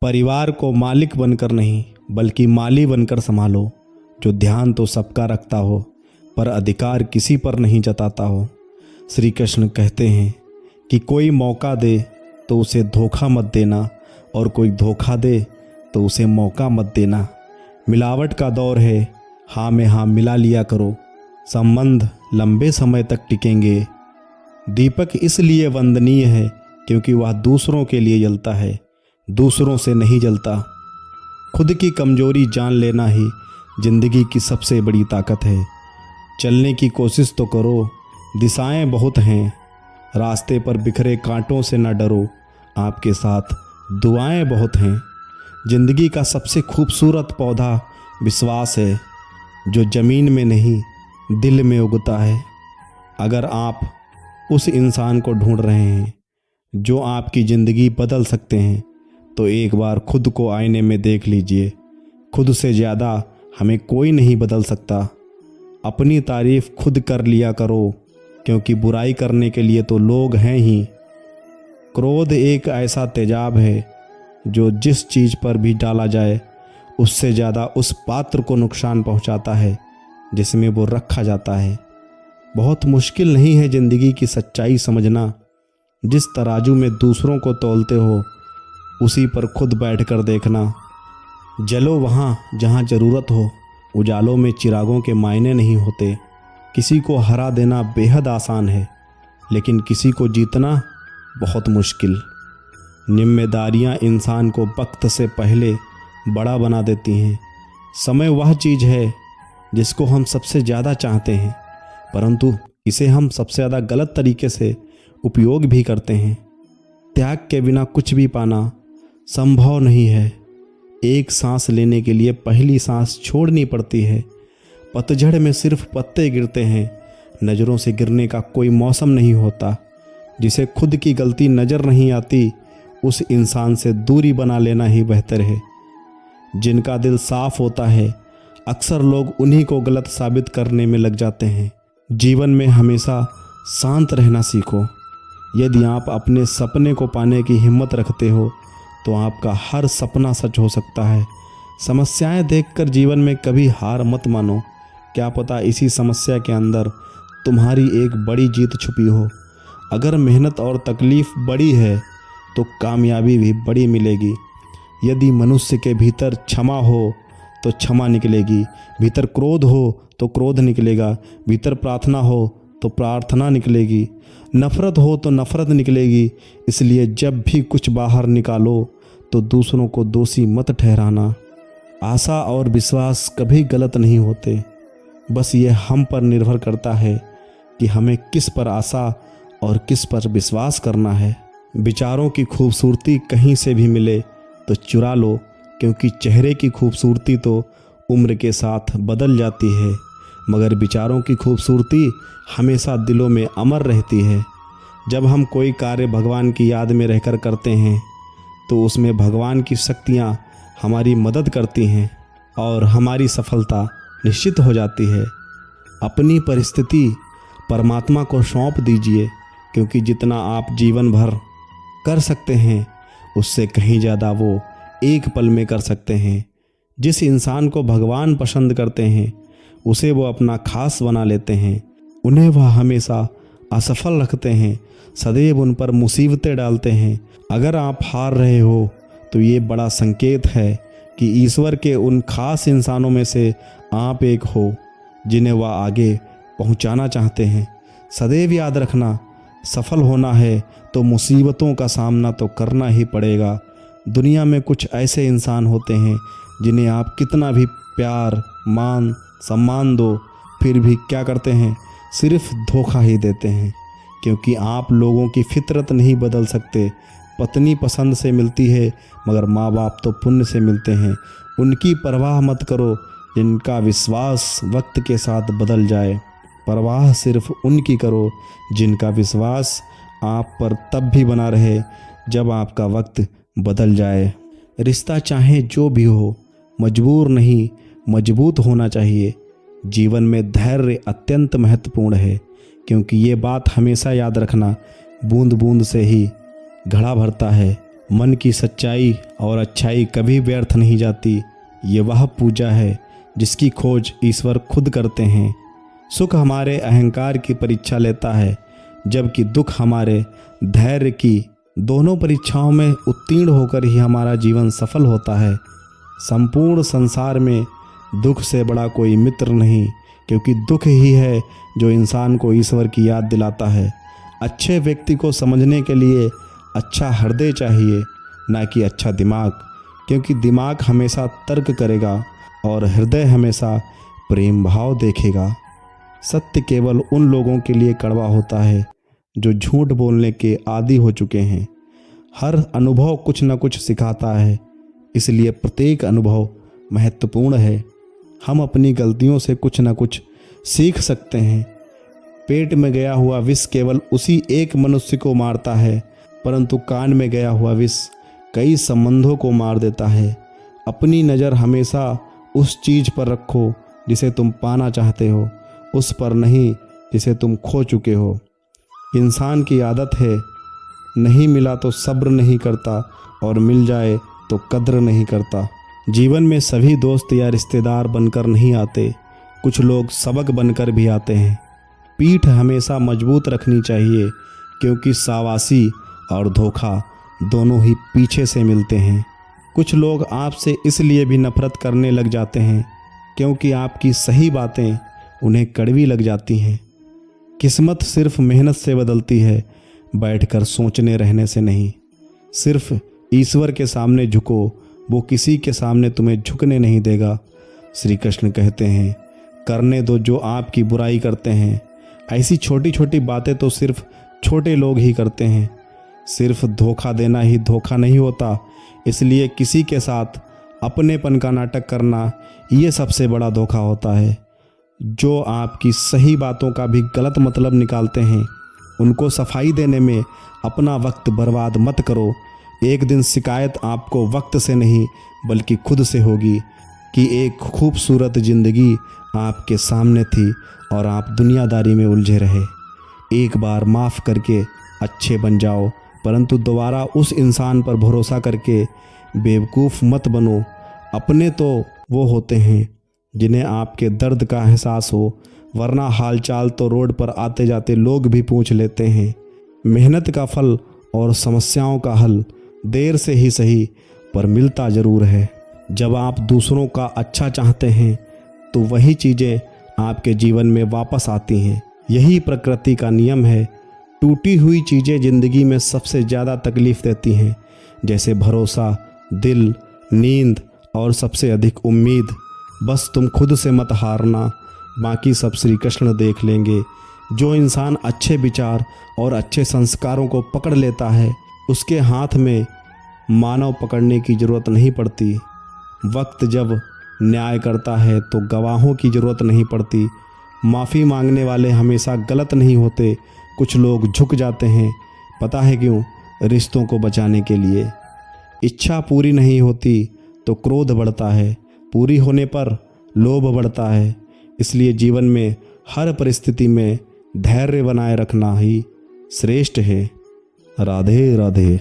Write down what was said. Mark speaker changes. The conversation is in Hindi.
Speaker 1: परिवार को मालिक बनकर नहीं बल्कि माली बनकर संभालो, जो ध्यान तो सबका रखता हो पर अधिकार किसी पर नहीं जताता हो। श्री कृष्ण कहते हैं कि कोई मौका दे तो उसे धोखा मत देना और कोई धोखा दे तो उसे मौका मत देना। मिलावट का दौर है, हाँ में हाँ मिला लिया करो, संबंध लंबे समय तक टिकेंगे। दीपक इसलिए वंदनीय है क्योंकि वह दूसरों के लिए जलता है, दूसरों से नहीं जलता। खुद की कमजोरी जान लेना ही जिंदगी की सबसे बड़ी ताकत है। चलने की कोशिश तो करो, दिशाएं बहुत हैं, रास्ते पर बिखरे कांटों से न डरो, आपके साथ दुआएं बहुत हैं। जिंदगी का सबसे खूबसूरत पौधा विश्वास है, जो ज़मीन में नहीं दिल में उगता है। अगर आप उस इंसान को ढूंढ रहे हैं जो आपकी ज़िंदगी बदल सकते हैं तो एक बार खुद को आईने में देख लीजिए। खुद से ज़्यादा हमें कोई नहीं बदल सकता। अपनी तारीफ खुद कर लिया करो, क्योंकि बुराई करने के लिए तो लोग हैं ही। क्रोध एक ऐसा तेजाब है जो जिस चीज़ पर भी डाला जाए उससे ज़्यादा उस पात्र को नुकसान पहुंचाता है जिसमें वो रखा जाता है। बहुत मुश्किल नहीं है ज़िंदगी की सच्चाई समझना। जिस तराजू में दूसरों को तौलते हो उसी पर खुद बैठकर देखना। जलो वहाँ जहाँ ज़रूरत हो, उजालों में चिरागों के मायने नहीं होते। किसी को हरा देना बेहद आसान है, लेकिन किसी को जीतना बहुत मुश्किल। जिम्मेदारियाँ इंसान को वक्त से पहले बड़ा बना देती हैं। समय वह चीज़ है जिसको हम सबसे ज़्यादा चाहते हैं, परंतु इसे हम सबसे ज़्यादा गलत तरीके से उपयोग भी करते हैं। त्याग के बिना कुछ भी पाना संभव नहीं है। एक सांस लेने के लिए पहली सांस छोड़नी पड़ती है। पतझड़ में सिर्फ पत्ते गिरते हैं, नज़रों से गिरने का कोई मौसम नहीं होता। जिसे खुद की गलती नज़र नहीं आती उस इंसान से दूरी बना लेना ही बेहतर है। जिनका दिल साफ होता है अक्सर लोग उन्हीं को गलत साबित करने में लग जाते हैं। जीवन में हमेशा शांत रहना सीखो। यदि आप अपने सपने को पाने की हिम्मत रखते हो तो आपका हर सपना सच हो सकता है। समस्याएं देखकर जीवन में कभी हार मत मानो। क्या पता इसी समस्या के अंदर तुम्हारी एक बड़ी जीत छुपी हो। अगर मेहनत और तकलीफ बड़ी है तो कामयाबी भी बड़ी मिलेगी। यदि मनुष्य के भीतर क्षमा हो तो क्षमा निकलेगी, भीतर क्रोध हो तो क्रोध निकलेगा, भीतर प्रार्थना हो तो प्रार्थना निकलेगी, नफ़रत हो तो नफ़रत निकलेगी। इसलिए जब भी कुछ बाहर निकालो तो दूसरों को दोषी मत ठहराना। आशा और विश्वास कभी गलत नहीं होते, बस ये हम पर निर्भर करता है कि हमें किस पर आशा और किस पर विश्वास करना है। विचारों की खूबसूरती कहीं से भी मिले तो चुरा लो, क्योंकि चेहरे की खूबसूरती तो उम्र के साथ बदल जाती है, मगर विचारों की खूबसूरती हमेशा दिलों में अमर रहती है। जब हम कोई कार्य भगवान की याद में रहकर करते हैं तो उसमें भगवान की शक्तियाँ हमारी मदद करती हैं और हमारी सफलता निश्चित हो जाती है। अपनी परिस्थिति परमात्मा को सौंप दीजिए, क्योंकि जितना आप जीवन भर कर सकते हैं उससे कहीं ज़्यादा वो एक पल में कर सकते हैं। जिस इंसान को भगवान पसंद करते हैं उसे वो अपना खास बना लेते हैं। उन्हें वह हमेशा असफल रखते हैं, सदैव उन पर मुसीबतें डालते हैं। अगर आप हार रहे हो तो ये बड़ा संकेत है कि ईश्वर के उन खास इंसानों में से आप एक हो जिन्हें वह आगे पहुंचाना चाहते हैं। सदैव याद रखना, सफल होना है तो मुसीबतों का सामना तो करना ही पड़ेगा। दुनिया में कुछ ऐसे इंसान होते हैं जिन्हें आप कितना भी प्यार मान सम्मान दो, फिर भी क्या करते हैं, सिर्फ धोखा ही देते हैं। क्योंकि आप लोगों की फितरत नहीं बदल सकते। पत्नी पसंद से मिलती है मगर माँ बाप तो पुण्य से मिलते हैं। उनकी परवाह मत करो जिनका विश्वास वक्त के साथ बदल जाए। परवाह सिर्फ उनकी करो जिनका विश्वास आप पर तब भी बना रहे जब आपका वक्त बदल जाए। रिश्ता चाहे जो भी हो, मजबूर नहीं मजबूत होना चाहिए। जीवन में धैर्य अत्यंत महत्वपूर्ण है, क्योंकि ये बात हमेशा याद रखना, बूंद बूंद से ही घड़ा भरता है। मन की सच्चाई और अच्छाई कभी व्यर्थ नहीं जाती। ये वह पूजा है जिसकी खोज ईश्वर खुद करते हैं। सुख हमारे अहंकार की परीक्षा लेता है, जबकि दुख हमारे धैर्य की। दोनों परीक्षाओं में उत्तीर्ण होकर ही हमारा जीवन सफल होता है। संपूर्ण संसार में दुख से बड़ा कोई मित्र नहीं, क्योंकि दुख ही है जो इंसान को ईश्वर की याद दिलाता है। अच्छे व्यक्ति को समझने के लिए अच्छा हृदय चाहिए, ना कि अच्छा दिमाग, क्योंकि दिमाग हमेशा तर्क करेगा और हृदय हमेशा प्रेम भाव देखेगा। सत्य केवल उन लोगों के लिए कड़वा होता है जो झूठ बोलने के आदी हो चुके हैं। हर अनुभव कुछ न कुछ सिखाता है, इसलिए प्रत्येक अनुभव महत्वपूर्ण है। हम अपनी गलतियों से कुछ न कुछ सीख सकते हैं। पेट में गया हुआ विष केवल उसी एक मनुष्य को मारता है, परंतु कान में गया हुआ विष कई संबंधों को मार देता है। अपनी नज़र हमेशा उस चीज़ पर रखो जिसे तुम पाना चाहते हो, उस पर नहीं जिसे तुम खो चुके हो। इंसान की आदत है, नहीं मिला तो सब्र नहीं करता और मिल जाए तो कद्र नहीं करता। जीवन में सभी दोस्त या रिश्तेदार बनकर नहीं आते, कुछ लोग सबक बनकर भी आते हैं। पीठ हमेशा मजबूत रखनी चाहिए, क्योंकि सावासी और धोखा दोनों ही पीछे से मिलते हैं। कुछ लोग आपसे इसलिए भी नफरत करने लग जाते हैं क्योंकि आपकी सही बातें उन्हें कड़वी लग जाती हैं। किस्मत सिर्फ मेहनत से बदलती है, बैठकर सोचने रहने से नहीं। सिर्फ ईश्वर के सामने झुको, वो किसी के सामने तुम्हें झुकने नहीं देगा। श्री कृष्ण कहते हैं, करने दो जो आपकी बुराई करते हैं। ऐसी छोटी छोटी बातें तो सिर्फ छोटे लोग ही करते हैं। सिर्फ धोखा देना ही धोखा नहीं होता, इसलिए किसी के साथ अपनेपन का नाटक करना ये सबसे बड़ा धोखा होता है। जो आपकी सही बातों का भी गलत मतलब निकालते हैं, उनको सफाई देने में अपना वक्त बर्बाद मत करो। एक दिन शिकायत आपको वक्त से नहीं बल्कि खुद से होगी कि एक खूबसूरत ज़िंदगी आपके सामने थी और आप दुनियादारी में उलझे रहे। एक बार माफ़ करके अच्छे बन जाओ, परंतु दोबारा उस इंसान पर भरोसा करके बेवकूफ़ मत बनो। अपने तो वो होते हैं जिन्हें आपके दर्द का एहसास हो, वरना हालचाल तो रोड पर आते जाते लोग भी पूछ लेते हैं। मेहनत का फल और समस्याओं का हल देर से ही सही पर मिलता ज़रूर है। जब आप दूसरों का अच्छा चाहते हैं तो वही चीज़ें आपके जीवन में वापस आती हैं। यही प्रकृति का नियम है। टूटी हुई चीज़ें ज़िंदगी में सबसे ज़्यादा तकलीफ़ देती हैं, जैसे भरोसा, दिल, नींद और सबसे अधिक उम्मीद। बस तुम खुद से मत हारना, बाकी सब श्री कृष्ण देख लेंगे। जो इंसान अच्छे विचार और अच्छे संस्कारों को पकड़ लेता है, उसके हाथ में मानव पकड़ने की ज़रूरत नहीं पड़ती। वक्त जब न्याय करता है तो गवाहों की ज़रूरत नहीं पड़ती। माफ़ी मांगने वाले हमेशा गलत नहीं होते। कुछ लोग झुक जाते हैं, पता है क्यों? रिश्तों को बचाने के लिए। इच्छा पूरी नहीं होती तो क्रोध बढ़ता है, पूरी होने पर लोभ बढ़ता है। इसलिए जीवन में हर परिस्थिति में धैर्य बनाए रखना ही श्रेष्ठ है। राधे राधे।